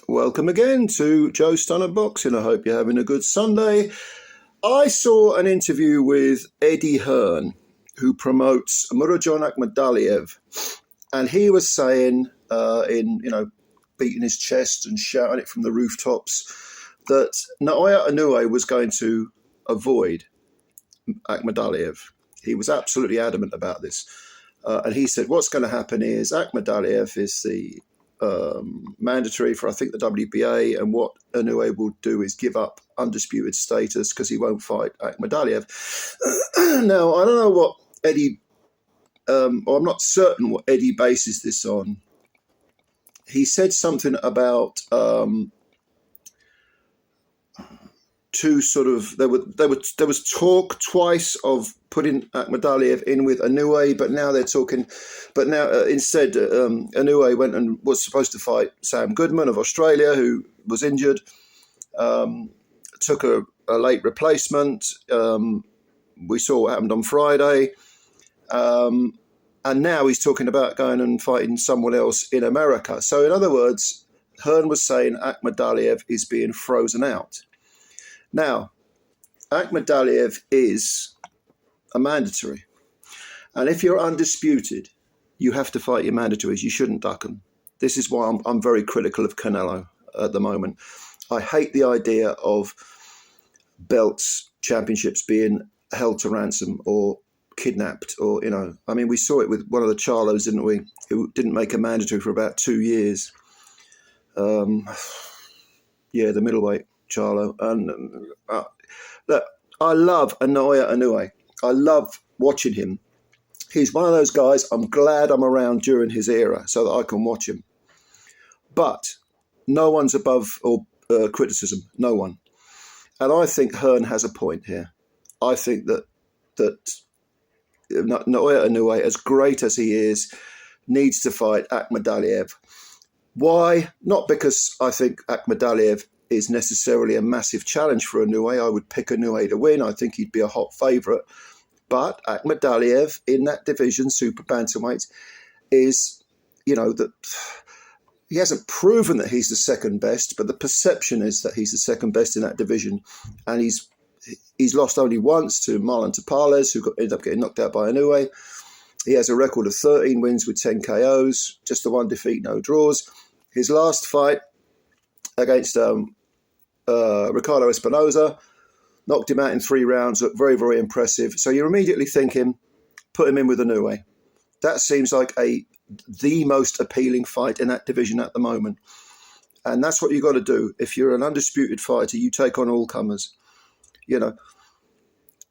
Welcome again to Joe Stunner Boxing. I hope you're having a good Sunday. I saw an interview with Eddie Hearn, who promotes Murodjon Akhmadaliev, and he was saying, beating his chest and shouting it from the rooftops, that Naoya Inoue was going to avoid Akhmadaliev. He was absolutely adamant about this. And he said, what's going to happen is Akhmadaliev is the mandatory for, I think, the WBA, and what Inoue will do is give up undisputed status because he won't fight Akhmadaliev. Now, I don't know what Eddie, or I'm not certain what Eddie bases this on. He said something about there was talk twice of putting Akhmadaliev in with Inoue, but now they're talking. But now instead, Inoue went and was supposed to fight Sam Goodman of Australia, who was injured. Took a late replacement. We saw what happened on Friday, and now he's talking about going and fighting someone else in America. So, in other words, Hearn was saying Akhmadaliev is being frozen out. Now, Akhmadaliev is a mandatory. And if you're undisputed, you have to fight your mandatories. You shouldn't duck them. This is why I'm very critical of Canelo at the moment. I hate the idea of belts, championships being held to ransom or kidnapped, or, I mean, we saw it with one of the Charlos, didn't we, who didn't make a mandatory for about 2 years. The middleweight Charlo. And look, I love Naoya Inoue. I love watching him. He's one of those guys, I'm glad I'm around during his era so that I can watch him. But no one's above criticism, no one. And I think Hearn has a point here. I think that Naoya Inoue, as great as he is, needs to fight Akhmadaliev. Why? Not because I think Akhmadaliev is necessarily a massive challenge for Inoue. I would pick Inoue to win. I think he'd be a hot favourite. But Akhmadaliev in that division, super-bantamweight, is, that he hasn't proven that he's the second best, but the perception is that he's the second best in that division. And he's lost only once to Marlon Tapales, who ended up getting knocked out by Inoue. He has a record of 13 wins with 10 KOs, just the one defeat, no draws. His last fight against Ricardo Espinosa, knocked him out in 3 rounds, looked very, very impressive. So you're immediately thinking, put him in with Inoue. That seems like the most appealing fight in that division at the moment. And that's what you've got to do. If you're an undisputed fighter, you take on all comers.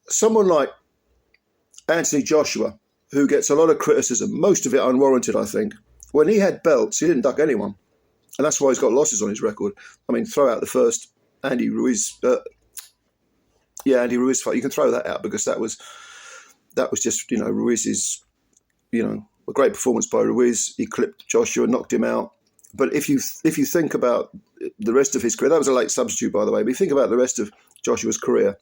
Someone like Anthony Joshua, who gets a lot of criticism, most of it unwarranted, I think. When he had belts, he didn't duck anyone. And that's why he's got losses on his record. I mean, throw out the first Andy Ruiz fight. You can throw that out because that was just, Ruiz's, a great performance by Ruiz. He clipped Joshua, knocked him out. But if you think about the rest of his career, that was a late substitute, by the way, but if you think about the rest of Joshua's career,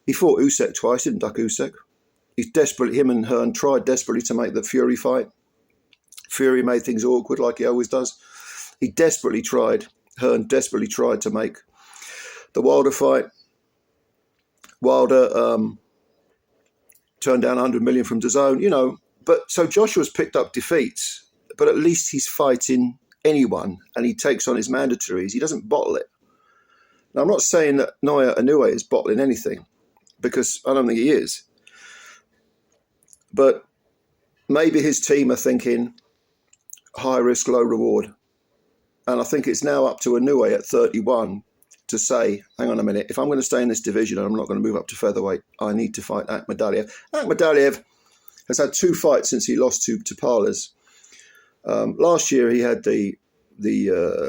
he fought Usyk twice, didn't duck Usyk. Him and Hearn tried desperately to make the Fury fight. Fury made things awkward like he always does. Hearn desperately tried to make the Wilder fight. Wilder turned down 100 million from DAZN, But so Joshua's picked up defeats, but at least he's fighting anyone and he takes on his mandatories. He doesn't bottle it. Now, I'm not saying that Naoya Inoue is bottling anything, because I don't think he is. But maybe his team are thinking high risk, low reward. And I think it's now up to Inoue at 31 to say, hang on a minute, if I'm going to stay in this division and I'm not going to move up to featherweight, I need to fight Akhmadaliev. Akhmadaliev has had 2 fights since he lost to Tapales. Last year he had the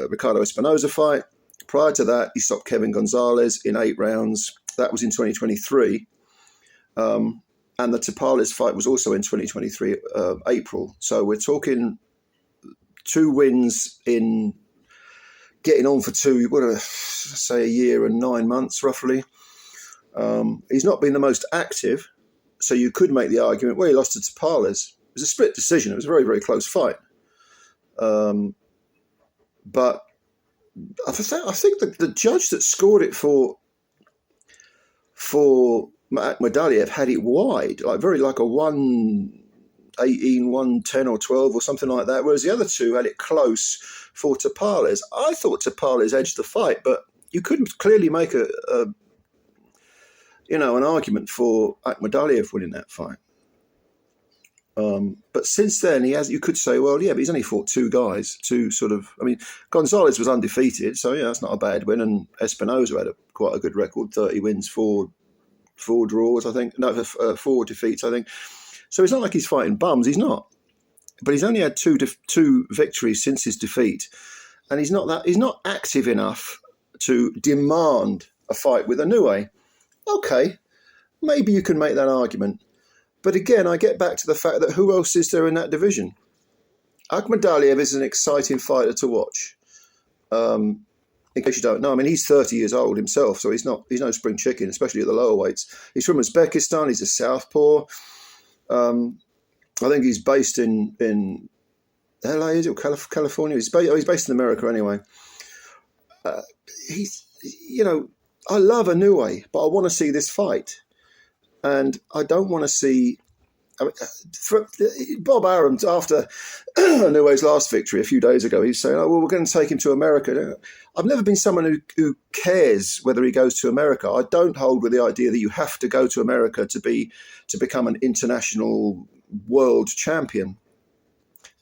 Ricardo Espinosa fight. Prior to that, he stopped Kevin Gonzalez in 8 rounds. That was in 2023. And the Tapales fight was also in 2023, April. So we're talking 2 wins in getting on for 2, a year and 9 months, roughly. He's not been the most active, so you could make the argument, well, he lost to Tapales. It was a split decision. It was a very, very close fight. But I think the judge that scored it for Akhmadaliev had it wide, like a 118, 110 or 12 or something like that, whereas the other two had it close for Tapales. I thought Tapales edged the fight, but you couldn't clearly make an argument for Akhmadaliev winning that fight. But since then, you could say, well, yeah, but he's only fought two guys, Gonzalez was undefeated, so yeah, that's not a bad win, and Espinosa had quite a good record, 30 wins, four draws, I think, no, 4 defeats, I think. So it's not like he's fighting bums, he's not. But he's only had two victories since his defeat, and he's not active enough to demand a fight with Inoue. Okay, maybe you can make that argument. But again, I get back to the fact that who else is there in that division? Akhmadaliev is an exciting fighter to watch. In case you don't know, he's 30 years old himself, so he's no spring chicken, especially at the lower weights. He's from Uzbekistan. He's a southpaw. I think he's based in LA, is it, or California? He's based in America anyway. I love Inoue, but I want to see this fight. And I don't want to see... Bob Arum, after Inoue's last victory a few days ago, he's saying, we're going to take him to America. I've never been someone who cares whether he goes to America. I don't hold with the idea that you have to go to America to become an international world champion.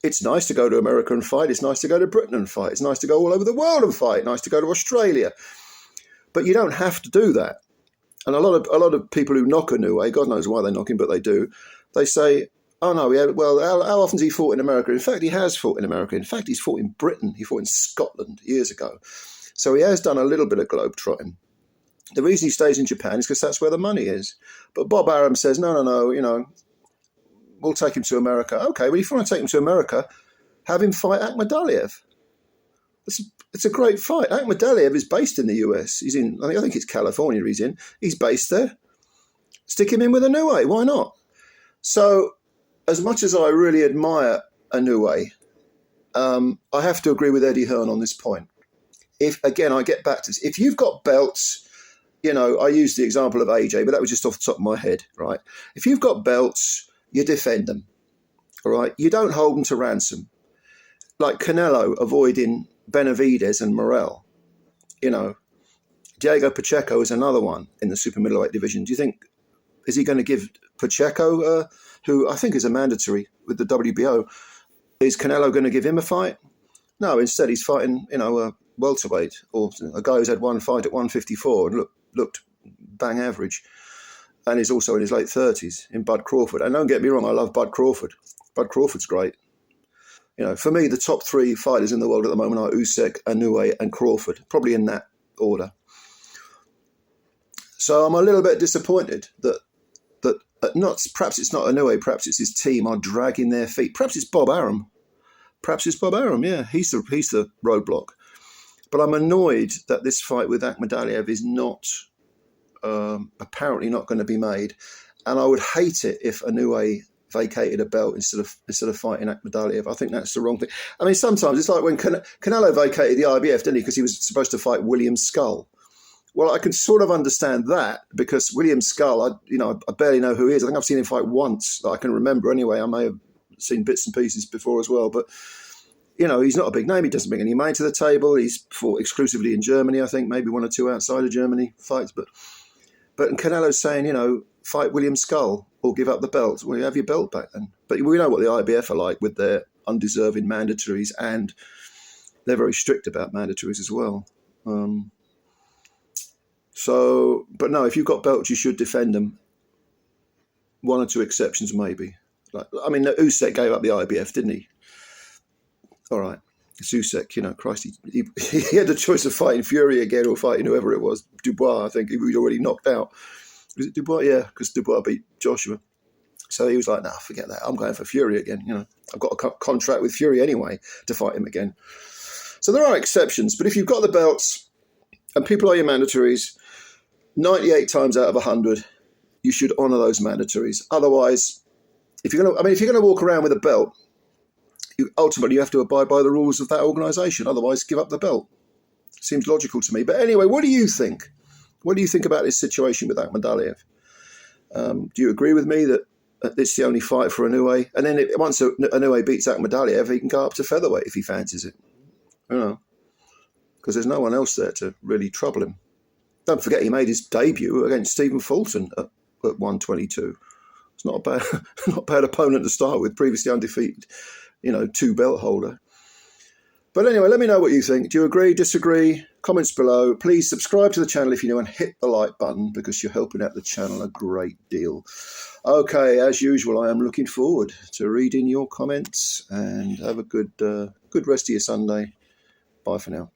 It's nice to go to America and fight. It's nice to go to Britain and fight. It's nice to go all over the world and fight. Nice to go to Australia. But you don't have to do that. And a lot of people who knock Inoue, God knows why they knock him, but they do. They say, "Oh no, how often has he fought in America?" In fact, he has fought in America. In fact, he's fought in Britain. He fought in Scotland years ago. So he has done a little bit of globetrotting. The reason he stays in Japan is because that's where the money is. But Bob Arum says, no, we'll take him to America. Okay, well, if you want to take him to America, have him fight Akhmadaliev. It's a great fight. Akhmadaliev is based in the US. He's in, I think it's California he's in. He's based there. Stick him in with Inoue. Why not? So, as much as I really admire Inoue, I have to agree with Eddie Hearn on this point. I get back to this. If you've got belts, I used the example of AJ, but that was just off the top of my head, right? If you've got belts, you defend them, all right? You don't hold them to ransom. Like Canelo avoiding Benavidez and Morrell. Diego Pacheco is another one in the super middleweight division. Do you think, is he going to give Pacheco, who I think is a mandatory with the WBO, is Canelo going to give him a fight? No, instead he's fighting, a welterweight, or a guy who's had one fight at 154 and looked bang average, and is also in his late 30s, in Bud Crawford. And don't get me wrong, I love Bud Crawford. Bud Crawford's great. For me, the top 3 fighters in the world at the moment are Usyk, Inoue, and Crawford, probably in that order. So I'm a little bit disappointed that perhaps it's not Inoue, perhaps it's his team are dragging their feet. Perhaps it's Bob Arum. Yeah, he's the roadblock. But I'm annoyed that this fight with Akhmadaliev is not apparently not going to be made, and I would hate it if Inoue vacated a belt instead of fighting Akhmadaliev. I think that's the wrong thing. Sometimes it's like when Canelo vacated the IBF, didn't he? Because he was supposed to fight William Skull. Well, I can sort of understand that because William Skull, I barely know who he is. I think I've seen him fight once that I can remember anyway. I may have seen bits and pieces before as well, but he's not a big name. He doesn't bring any money to the table. He's fought exclusively in Germany, I think, maybe 1 or 2 outside of Germany fights. But Canelo's saying, fight William Skull or give up the belt. Well, you have your belt back then. But we know what the IBF are like with their undeserving mandatories, and they're very strict about mandatories as well. But no, if you've got belts, you should defend them. 1 or 2 exceptions, maybe. Usyk gave up the IBF, didn't he? All right. It's Usyk, Christ, he had the choice of fighting Fury again or fighting whoever it was. Dubois, I think, he was already knocked out. Was it Dubois? Yeah, because Dubois beat Joshua. So he was like, nah, forget that. I'm going for Fury again. I've got a contract with Fury anyway to fight him again. So there are exceptions. But if you've got the belts and people are your mandatories, 98 times out of 100, you should honour those mandatories. Otherwise, if you're going to walk around with a belt, ultimately you have to abide by the rules of that organisation. Otherwise, give up the belt. Seems logical to me. But anyway, what do you think? What do you think about this situation with Akhmadaliev? Do you agree with me that it's the only fight for Inoue? And then once Inoue beats Akhmadaliev, he can go up to featherweight if he fancies it. Because there's no one else there to really trouble him. Don't forget he made his debut against Stephen Fulton at 122. It's not a bad opponent to start with, previously undefeated, 2-belt holder. But anyway, let me know what you think. Do you agree, disagree? Comments below. Please subscribe to the channel if you're new and hit the like button because you're helping out the channel a great deal. Okay, as usual, I am looking forward to reading your comments and have a good rest of your Sunday. Bye for now.